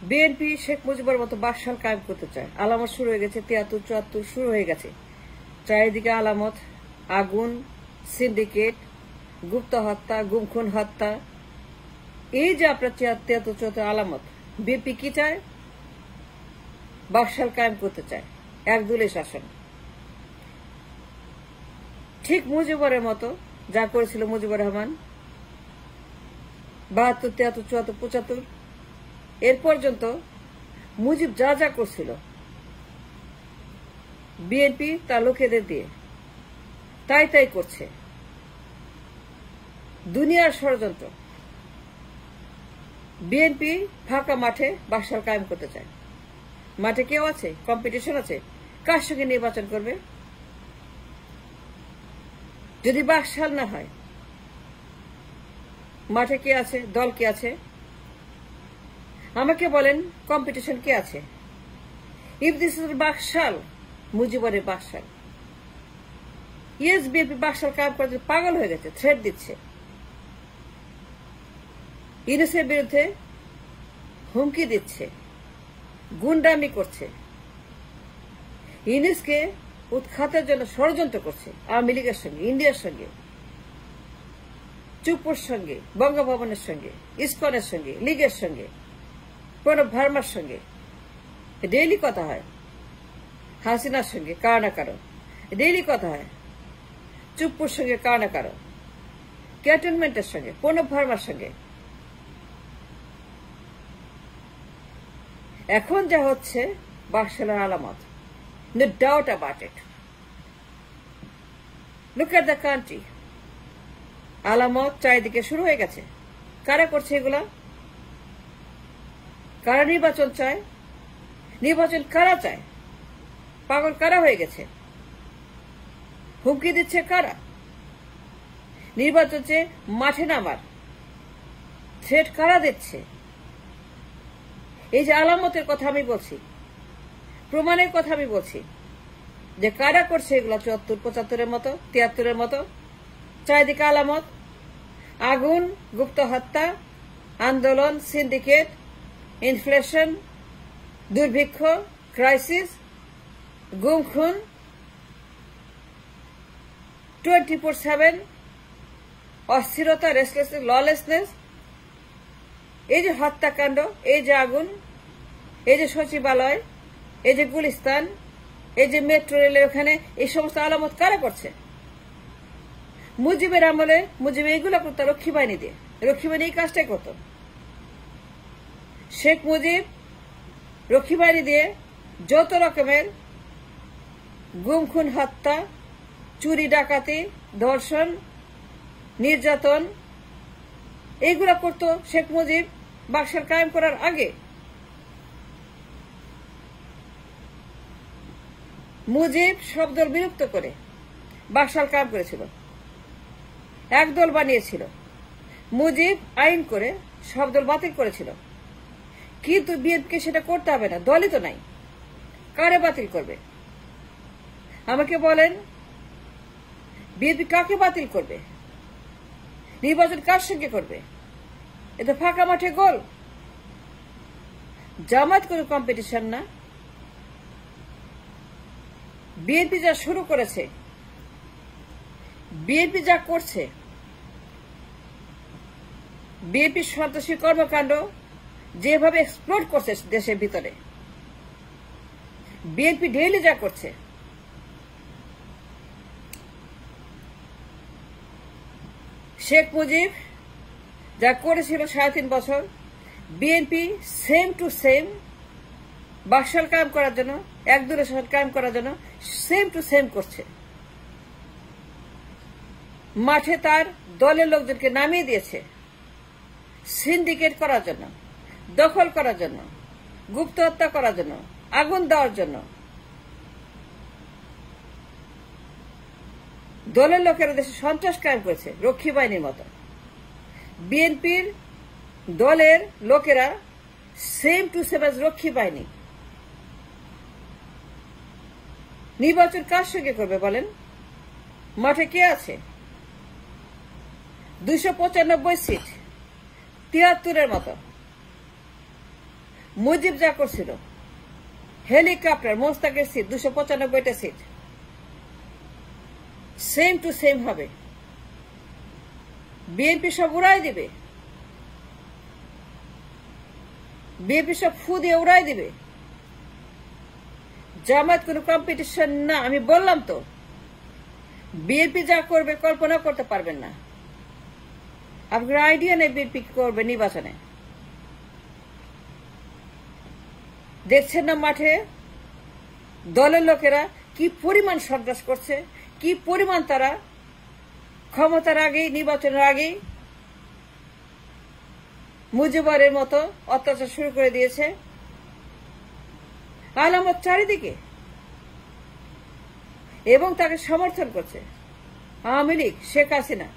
BNP Sheikh মুজিবের মতো বাকশাল কায়েম করতে চায়। আলামত শুরু হয়ে গেছে, 73, 74 শুরু হয়ে গেছে। চারিদিকে আলামত, আগুন, সিন্ডিকেট, গুপ্ত হত্যা, গুমখুন হত্যা। এই যে আপনার 73, 74 আলামত, বিএনপি কি চায়? বাকশাল কায়েম করতে চায়, একদলীয় শাসন। ঠিক মুজিবরের মতো যা করেছিল মুজিবুর রহমান 72, 73, 74, 75, এর পর্যন্ত মুজিব যা যা করছিল বিএনপি তার লোকেদের দিয়ে তাই তাই করছে। দুনিয়ার ষড়যন্ত্র। বিএনপি ফাঁকা মাঠে বাকশাল কায়েম করতে চায়। মাঠে কেউ আছে? কম্পিটিশন আছে? কার সঙ্গে নির্বাচন করবে? যদি বাকশাল না হয়, মাঠে কে আছে? দল কে আছে? আমাকে বলেন, কম্পিটিশন কে আছে? ইফ দিস ইজ বাকশাল, মুজিবরের বাকশাল। ইয়েস, বিএনপি বাকশাল কায়েম করতে পাগল হয়ে গেছে, থ্রেট দিচ্ছে। ইউনূসের বিরুদ্ধে হুমকি দিচ্ছে, গুন্ডামি করছে, ইউনূসকে উৎখাতের জন্য ষড়যন্ত্র করছে আওয়ামী লীগের সঙ্গে, ইন্ডিয়ার সঙ্গে, চুপুর সঙ্গে, বঙ্গভবনের সঙ্গে, ইসকনের সঙ্গে, লীগের সঙ্গে, প্রণব ভার্মার সঙ্গে ডেইলি কথা হয়। হাসিনার সঙ্গে কারো না কারো ডেইলি কথা হয়। চুপুর সঙ্গে কারো না কারো, ক্যান্টনমেন্টের সঙ্গে, প্রণব ভার্মার সঙ্গে। এখন যা হচ্ছে বাকশালের আলামত, no doubt about it. Look at the country. আলামত চারিদিকে শুরু হয়ে গেছে। কারা করছে এগুলা? কারা নির্বাচন চায়? নির্বাচন কারা চায়? পাগল কারা হয়ে গেছে? হুমকি দিচ্ছে কারা? নির্বাচন চেয়ে মাঠে নামার থ্রেট কারা দিচ্ছে? এই যে আলামতের কথা আমি বলছি, প্রমাণের কথা আমি বলছি, যে কারা করছে এগুলা 74, 75 মতো, 73 মতো। চারিদিকে আলামত, আগুন, গুপ্ত হত্যা, আন্দোলন, সিন্ডিকেট, ইনফ্লেশন, দুর্ভিক্ষ, ক্রাইসিস, গুম খুন, 24/7 অস্থিরতা, রেস্টলেসনেস, ললেসনেস। এই যে হত্যাকাণ্ড, এই যে আগুন, এই যে সচিবালয়, এই যে গুলিস্তান, এই যে মেট্রো রেলের ওখানে, এই সমস্ত আলামত কারা করছে? মুজিবের আমলে মুজিব এইগুলো করতো রক্ষী বাহিনী দিয়ে। রক্ষী বাহিনী এই কাজটাই করত। শেখ মুজিব রক্ষী বাহিনী দিয়ে যত রকমের গুম খুন, হত্যা, চুরি, ডাকাতি, ধর্ষণ, নির্যাতন এইগুলা করত শেখ মুজিব বাকশাল কায়েম করার আগে। মুজিব সব দল বিলুপ্ত করে বাকশাল কায়েম করেছিল, একদল বানিয়েছিল। মুজিব আইন করে সব দল বাতিল করেছিল। কিন্তু বিএনপিকে সেটা করতে হবে না, দলই তো নাই। কারে বাতিল করবে? আমাকে বলেন, বিএনপি কাকে বাতিল করবে? নির্বাচন কার সঙ্গে করবে? এটা ফাঁকা মাঠে গোল। জামাত কোনো কম্পিটিশন না। বিএনপি যা শুরু করেছে, বিএনপি যা করছে, বিএনপি সন্ত্রাসী কর্মকাণ্ড যেভাবে এক্সপ্লোর করছে দেশের ভিতরে, বিএনপি ডেইলি যা করছে, শেখ মুজিব যা করেছিল 3.5 বছর, BNP same to same Baksal কায়েম করার জন্য, একদলীয় শাসন কায়েম করার জন্য সেম টু সেম করছে। মাঠে তার দলের লোকজনকে নামিয়ে দিয়েছে সিন্ডিকেট করার জন্য, দখল করার জন্য, গুপ্ত হত্যা করার জন্য, আগুন দেওয়ার জন্য। দলের লোকেরা দেশে সন্ত্রাস কায়েম করেছে রক্ষী বাহিনীর মতো। বিএনপির দলের লোকেরা সেম টু সেম রক্ষী বাহিনী। নির্বাচন কার সঙ্গে করবে বলেন? মাঠে কে আছে? 295 সিট, 73-এর মতো। মুজিব যা করছিল, হেলিকপ্টার মোস্তাকের সিট 295টা সিট, সেম টু সেম হবে। বিএনপি সব উড়াই দিবে, বিএনপি সব ফু দিয়ে উড়াই দিবে। জামায়াত কোনো কম্পিটিশন না। আমি বললাম তো, বিএনপি যা করবে কল্পনা করতে পারবেন না। আপনার আইডিয়া নেই বিএনপি কি করবে নির্বাচনে। দেখছেন না মাঠে দলের লোকেরা কি পরিমাণ সন্ত্রাস করছে, কি পরিমাণ তারা ক্ষমতার আগেই, নির্বাচনের আগেই মুজিবরের মতো অত্যাচার শুরু করে দিয়েছে। আলামত চারিদিকে, এবং তাকে সমর্থন করছে আওয়ামী লীগ, শেখ হাসিনা,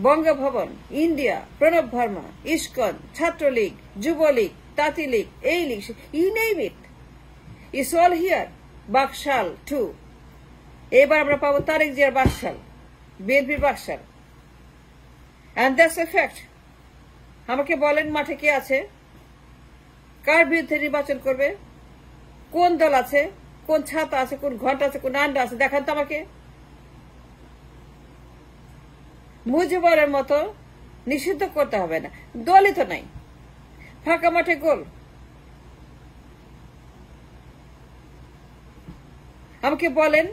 বঙ্গভবন, ইন্ডিয়া, প্রণব ভার্মা, ইস্কন, ছাত্রলীগ, যুবলীগ, তাঁতি লীগ, এই League, you name it, it's all here. BAKSAL 2, এবার আমরা পাবো তারেক জিয়ার বাকশাল, বিএনপির BAKSAL, and that's a fact. আমাকে বলেন মাঠে কে আছে, কার বিরুদ্ধে নির্বাচন করবে, কোন দল আছে, কোন ছাতা আছে, কোন ঘন্টা আছে, কোন আন্ডা আছে, দেখান তো আমাকে। মুজিবরের মতো নিষিদ্ধ করতে হবে না, দলই তো নাই, ফাঁকা মাঠে গোল। আমাকে বলেন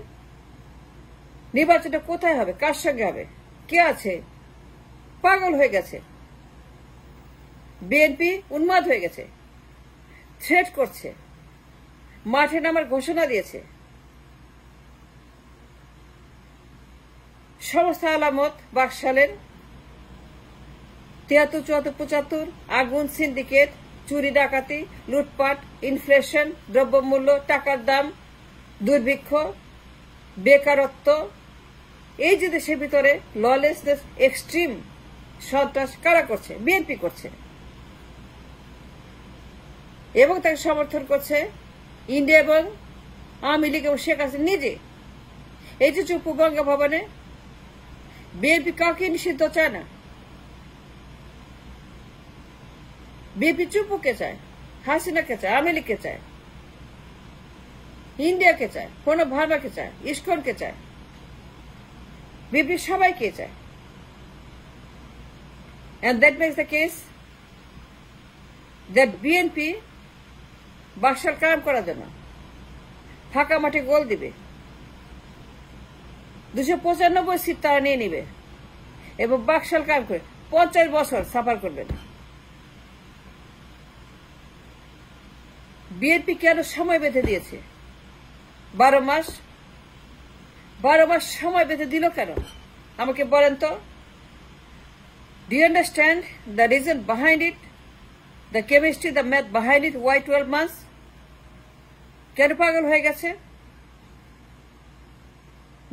নির্বাচনটা কোথায় হবে, কার সঙ্গে হবে, কে আছে? পাগল হয়ে গেছে বিএনপি, উন্মাদ হয়ে গেছে, থ্রেট করছে, মাঠে নামার ঘোষণা দিয়েছে। সমস্ত আলামত বাকশালের 73, 74, 75, আগুন, সিন্ডিকেট, চুরি ডাকাতি, লুটপাট, ইনফ্লেশন, দ্রব্যমূল্য, টাকার দাম, দুর্ভিক্ষ, বেকারত্ব, এই যে দেশের ভিতরে ললেসনেস, এক্সট্রিম সন্ত্রাস কারা করছে? বিএনপি করছে, এবং তাকে সমর্থন করছে ইন্ডিয়া এবং আওয়ামী লীগ এবং শেখ হাসিনা নিজে। এই যে চুপু বঙ্গভবনে বিএনপি কাউকে নিষিদ্ধ চায় না। বিএনপি চুপুকে চায়, হাসিনাকে চায়, আওয়ামী লীগকে চায়, ইন্ডিয়াকে চায়, প্রণব ভার্মাকে চায়, ইস্কনকে চায়, বিএনপি সবাইকে চায়। And that makes the case that BNP BAKSAL কায়েম করার জন্য ফাঁকা মাঠে গোল দিবে, 295 সিট তারা নিয়ে নিবে এবং বাকশাল কায়েম করে 50 বছর সাফার করবে না। বিএনপি কেন সময় বেঁধে দিয়েছে 12 মাস? 12 মাস সময় বেঁধে দিল কেন আমাকে বলেন তো। Do you understand the reason behind it? The chemistry, the math behind it? Why 12 months? কেন পাগল হয়ে গেছে?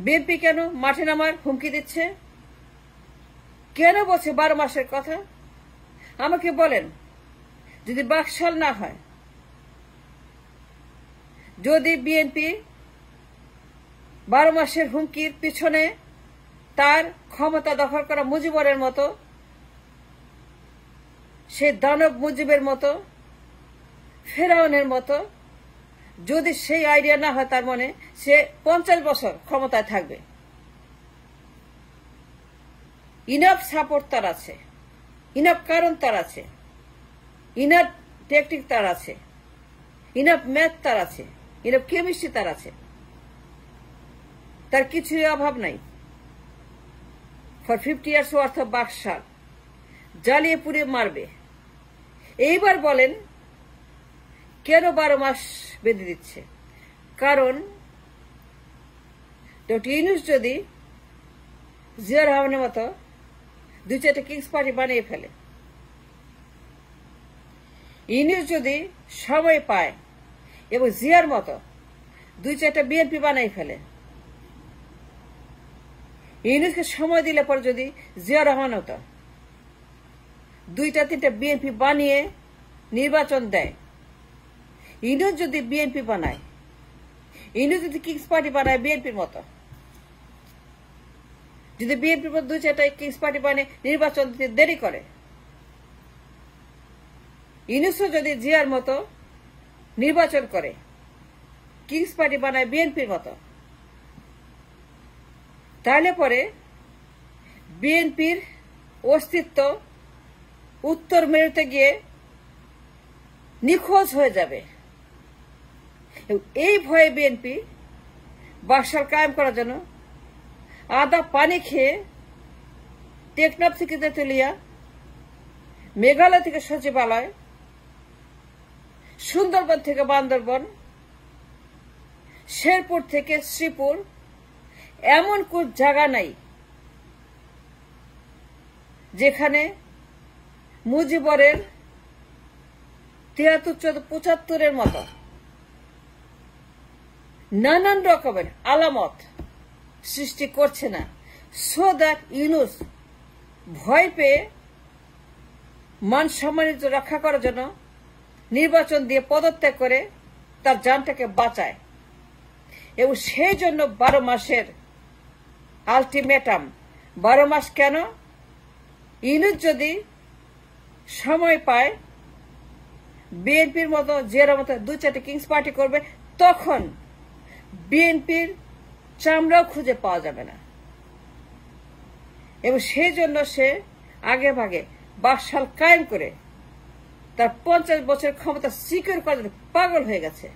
বিএনপি কেন মাঠে নামার হুমকি দিচ্ছে? কেন বলছে 12 মাসের কথা? আমাকে বলেন, যদি বাকশাল না হয়, যদি বিএনপি 12 মাসের হুমকির পিছনে তার ক্ষমতা দখল করা মুজিবরের মতো, সে দানব মুজিবের মতো, ফেরাউনের মতো, যদি সেই আইডিয়া না হয় তার মনে, সে 50 বছর ক্ষমতায় থাকবে। ইনাফ সাপোর্ট তার আছে, ইনাফ কারণ তার আছে, ইনাফ টেকনিক তার আছে, ইনাফ ম্যাথ তার আছে, ইনাফ কেমিস্ট্রি তার আছে, তার কিছুই অভাব নাই। For 50 years worth of Baksal জ্বালিয়ে পুড়িয়ে মারবে। এইবার বলেন কেন 12 মাস বেঁধে দিচ্ছে? কারণ ডক্টর ইউনূস যদি জিয়া রহমানের মতো 2-4টা কিংস পার্টি বানিয়ে ফেলে, ইউনূস যদি সময় পায় এবং জিয়ার মতো 2-4টা বিএনপি বানিয়ে ফেলে, ইউনূসকে সময় দিলে পরে যদি জিয়া রহমান হতো 2-3টা বিএনপি বানিয়ে নির্বাচন দেয়, ইউনূস যদি বিএনপি বানায়, ইউনূস যদি কিংস পার্টি বানায় বিএনপির মতো, যদি বিএনপির মতো 2-4টা কিংস পার্টি বানিয়ে নির্বাচন দিতে দেরি করে, ইউনূসও যদি জিয়ার মতো নির্বাচন করে, কিংস পার্টি বানায় বিএনপির মতো, তাহলে পরে বিএনপির অস্তিত্ব উত্তর মেরুতে গিয়ে নিখোঁজ হয়ে যাবে। এই ভয়ে বিএনপি বাকশাল কায়েম করার জন্য আদা পানি খেয়ে টেকনাফ থেকে তেতুলিয়া, মেঘালয় থেকে সচিবালয়, সুন্দরবন থেকে বান্দরবন, শেরপুর থেকে শ্রীপুর, এমন কোন জায়গা নাই যেখানে মুজিবরের ৭৩-৭৫-৭৫ মতো নানান রকমের আলামত সৃষ্টি করছে না, সো দ্যাট ইউনূস ভয় পেয়ে মান সম্মানিত রক্ষা করার জন্য নির্বাচন দিয়ে পদত্যাগ করে তার জানটাকে বাঁচায়। এবং সেই জন্য ১২ মাসের আলটিমেটাম। ১২ মাস কেন? ইউনূস যদি সময় পায় বিএনপির মতো, জিয়ার মতো ২-৪টি কিংস পার্টি করবে, তখন বিএনপির চামড়াও খুঁজে পাওয়া যাবে না। এবং সেই জন্য সে আগে ভাগে বাকশাল কায়েম করে তার ৫০ বছরের ক্ষমতা সিকিউর করার জন্য পাগল হয়ে গেছে।